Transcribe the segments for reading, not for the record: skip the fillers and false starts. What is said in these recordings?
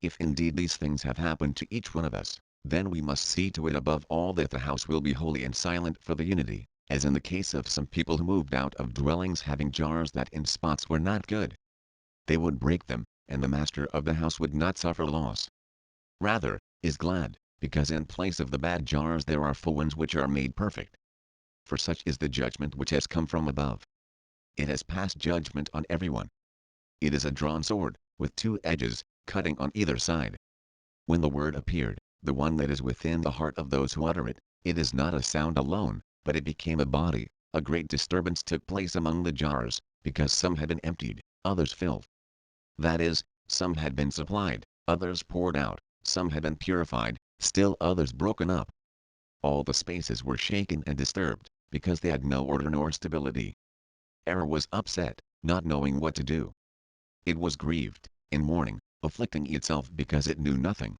If indeed these things have happened to each one of us, then we must see to it above all that the house will be holy and silent for the unity, as in the case of some people who moved out of dwellings having jars that in spots were not good. They would break them, and the master of the house would not suffer loss. Rather, is glad, because in place of the bad jars there are full ones which are made perfect. For such is the judgment which has come from above. It has passed judgment on everyone. It is a drawn sword, with two edges, cutting on either side. When the word appeared, the one that is within the heart of those who utter it, it is not a sound alone, but it became a body. A great disturbance took place among the jars, because some had been emptied, others filled. That is, some had been supplied, others poured out, some had been purified, still others broken up. All the spaces were shaken and disturbed, because they had no order nor stability. Error was upset, not knowing what to do. It was grieved, in mourning, afflicting itself because it knew nothing.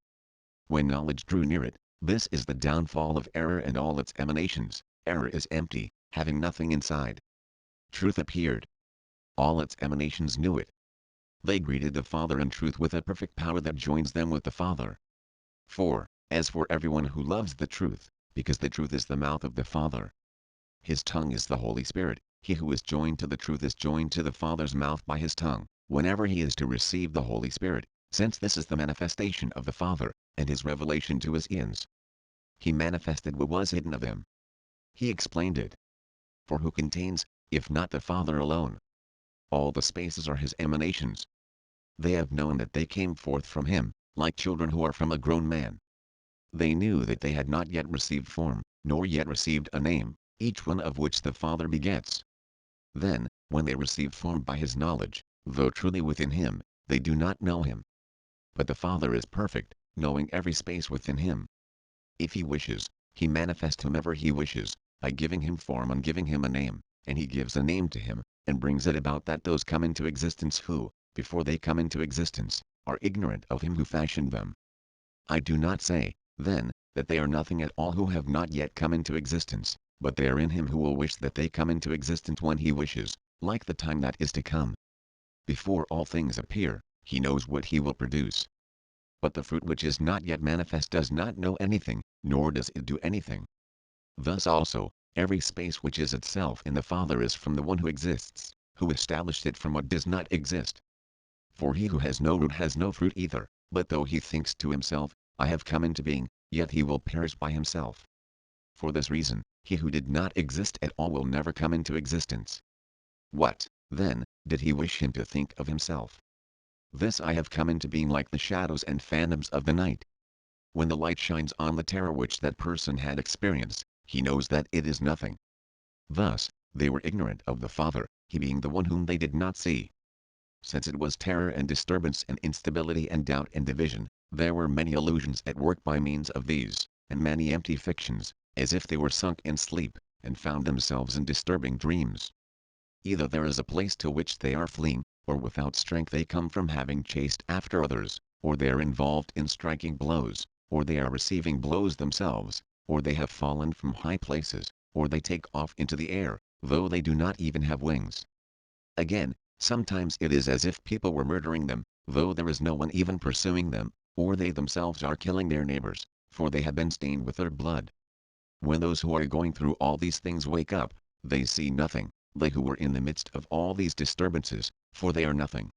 When knowledge drew near it, this is the downfall of error and all its emanations. Error is empty, having nothing inside. Truth appeared. All its emanations knew it. They greeted the Father in truth with a perfect power that joins them with the Father. 4. As for everyone who loves the truth, because the truth is the mouth of the Father. His tongue is the Holy Spirit. He who is joined to the truth is joined to the Father's mouth by his tongue, whenever he is to receive the Holy Spirit, since this is the manifestation of the Father, and his revelation to his Aeons. He manifested what was hidden of him. He explained it. For who contains, if not the Father alone? All the spaces are his emanations. They have known that they came forth from him, like children who are from a grown man. They knew that they had not yet received form, nor yet received a name, each one of which the Father begets. Then, when they receive form by his knowledge, though truly within him, they do not know him. But the Father is perfect, knowing every space within him. If he wishes, he manifests whomever he wishes, by giving him form and giving him a name, and he gives a name to him, and brings it about that those come into existence who, before they come into existence, are ignorant of him who fashioned them. I do not say, then, that they are nothing at all who have not yet come into existence, but they are in him who will wish that they come into existence when he wishes, like the time that is to come. Before all things appear, he knows what he will produce. But the fruit which is not yet manifest does not know anything, nor does it do anything. Thus also, every space which is itself in the Father is from the one who exists, who established it from what does not exist. For he who has no root has no fruit either, but though he thinks to himself, I have come into being, yet he will perish by himself. For this reason, he who did not exist at all will never come into existence. What, then, did he wish him to think of himself? This I have come into being like the shadows and phantoms of the night. When the light shines on the terror which that person had experienced, he knows that it is nothing. Thus, they were ignorant of the Father, he being the one whom they did not see. Since it was terror and disturbance and instability and doubt and division, there were many illusions at work by means of these, and many empty fictions, as if they were sunk in sleep, and found themselves in disturbing dreams. Either there is a place to which they are fleeing, or without strength they come from having chased after others, or they are involved in striking blows, or they are receiving blows themselves, or they have fallen from high places, or they take off into the air, though they do not even have wings. Again, sometimes it is as if people were murdering them, though there is no one even pursuing them, or they themselves are killing their neighbors, for they have been stained with their blood. When those who are going through all these things wake up, they see nothing, they who were in the midst of all these disturbances, for they are nothing.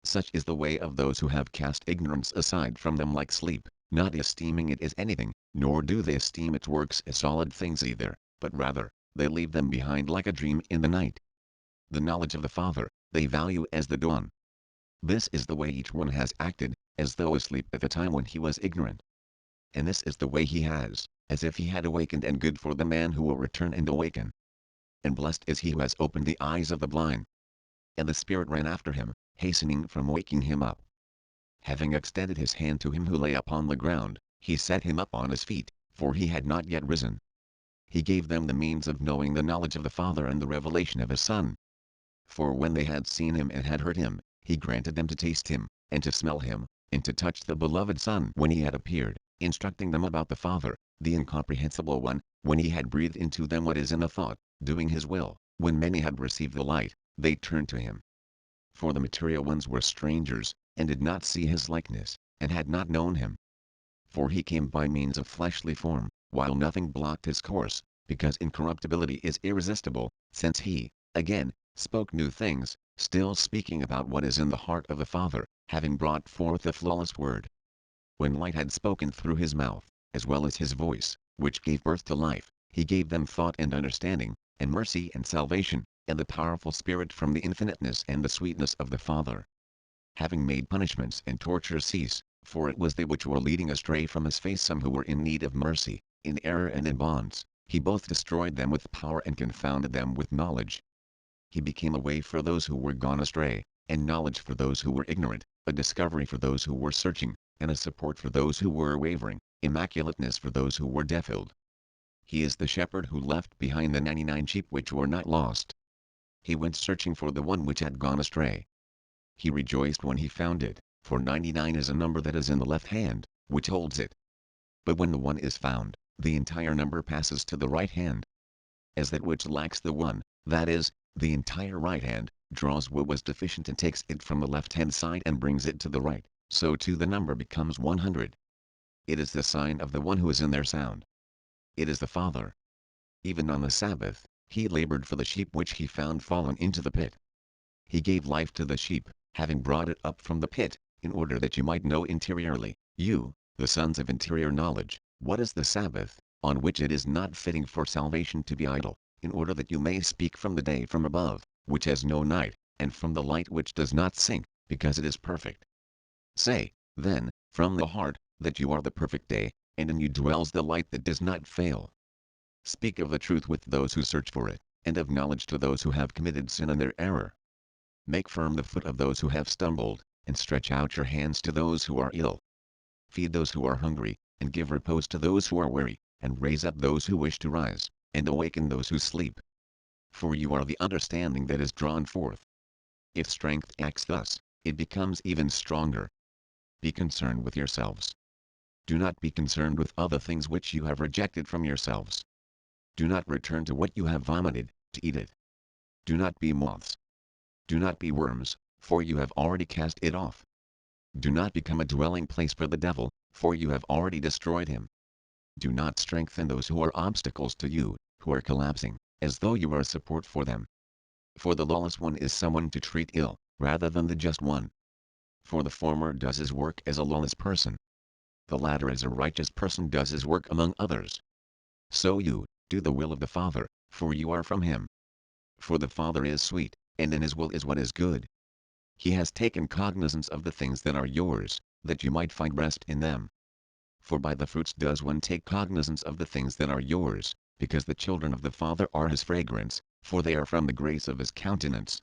Such is the way of those who have cast ignorance aside from them like sleep, not esteeming it as anything, nor do they esteem its works as solid things either, but rather, they leave them behind like a dream in the night. The knowledge of the Father, they value as the dawn. This is the way each one has acted, as though asleep at the time when he was ignorant. And this is the way he has, as if he had awakened, and good for the man who will return and awaken. And blessed is he who has opened the eyes of the blind. And the Spirit ran after him, hastening from waking him up. Having extended his hand to him who lay upon the ground, he set him up on his feet, for he had not yet risen. He gave them the means of knowing the knowledge of the Father and the revelation of his Son. For when they had seen him and had heard him, he granted them to taste him, and to smell him, and to touch the beloved Son when he had appeared, instructing them about the Father, the incomprehensible one, when he had breathed into them what is in a thought, doing his will. When many had received the light, they turned to him. For the material ones were strangers, and did not see his likeness, and had not known him. For he came by means of fleshly form, while nothing blocked his course, because incorruptibility is irresistible, since he, again, spoke new things, still speaking about what is in the heart of the Father, having brought forth the flawless word. When light had spoken through his mouth, as well as his voice, which gave birth to life, he gave them thought and understanding, and mercy and salvation, and the powerful spirit from the infiniteness and the sweetness of the Father. Having made punishments and tortures cease, for it was they which were leading astray from his face some who were in need of mercy, in error and in bonds, he both destroyed them with power and confounded them with knowledge. He became a way for those who were gone astray, and knowledge for those who were ignorant, a discovery for those who were searching, and a support for those who were wavering, immaculateness for those who were defiled. He is the shepherd who left behind the 99 sheep which were not lost. He went searching for the one which had gone astray. He rejoiced when he found it, for 99 is a number that is in the left hand, which holds it. But when the one is found, the entire number passes to the right hand. As that which lacks the one, that is, the entire right hand, draws what was deficient and takes it from the left-hand side and brings it to the right, so too the number becomes 100. It is the sign of the one who is in their sound. It is the Father. Even on the Sabbath, he labored for the sheep which he found fallen into the pit. He gave life to the sheep, having brought it up from the pit, in order that you might know interiorly, you, the sons of interior knowledge, what is the Sabbath, on which it is not fitting for salvation to be idle, in order that you may speak from the day from above, which has no night, and from the light which does not sink, because it is perfect. Say, then, from the heart, that you are the perfect day, and in you dwells the light that does not fail. Speak of the truth with those who search for it, and of knowledge to those who have committed sin in their error. Make firm the foot of those who have stumbled, and stretch out your hands to those who are ill. Feed those who are hungry, and give repose to those who are weary, and raise up those who wish to rise, and awaken those who sleep. For you are the understanding that is drawn forth. If strength acts thus, it becomes even stronger. Be concerned with yourselves. Do not be concerned with other things which you have rejected from yourselves. Do not return to what you have vomited, to eat it. Do not be moths. Do not be worms, for you have already cast it off. Do not become a dwelling place for the devil, for you have already destroyed him. Do not strengthen those who are obstacles to you, who are collapsing, as though you are a support for them. For the lawless one is someone to treat ill, rather than the just one. For the former does his work as a lawless person. The latter as a righteous person does his work among others. So you, do the will of the Father, for you are from him. For the Father is sweet, and in his will is what is good. He has taken cognizance of the things that are yours, that you might find rest in them. For by the fruits does one take cognizance of the things that are yours, because the children of the Father are his fragrance, for they are from the grace of his countenance.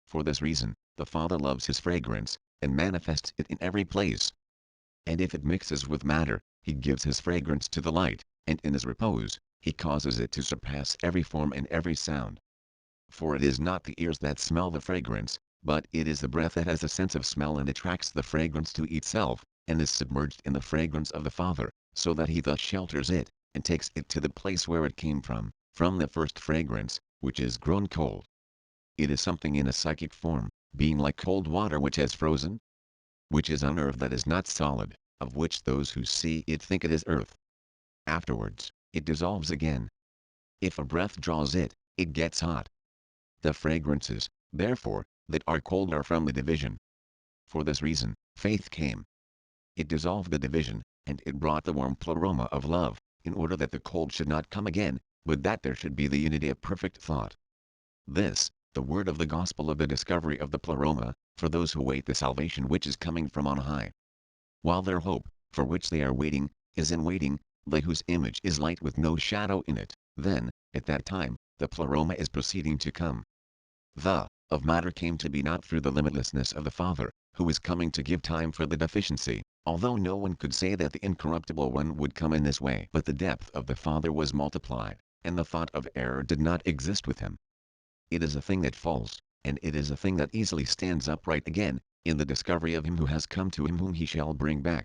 For this reason, the Father loves his fragrance, and manifests it in every place. And if it mixes with matter, he gives his fragrance to the light, and in his repose, he causes it to surpass every form and every sound. For it is not the ears that smell the fragrance, but it is the breath that has a sense of smell and attracts the fragrance to itself, and is submerged in the fragrance of the Father, so that he thus shelters it, and takes it to the place where it came from the first fragrance, which is grown cold. It is something in a psychic form, being like cold water which has frozen, which is on earth that is not solid, of which those who see it think it is earth. Afterwards, it dissolves again. If a breath draws it, it gets hot. The fragrances, therefore, that are cold are from the division. For this reason, faith came. It dissolved the division, and it brought the warm pleroma of love, in order that the cold should not come again, but that there should be the unity of perfect thought. This, the word of the gospel of the discovery of the Pleroma, for those who wait the salvation which is coming from on high. While their hope, for which they are waiting, is in waiting, they whose image is light with no shadow in it, then, at that time, the Pleroma is proceeding to come. The, of matter came to be not through the limitlessness of the Father, who is coming to give time for the deficiency, although no one could say that the incorruptible one would come in this way. But the depth of the Father was multiplied, and the thought of error did not exist with him. It is a thing that falls, and it is a thing that easily stands upright again, in the discovery of him who has come to him whom he shall bring back.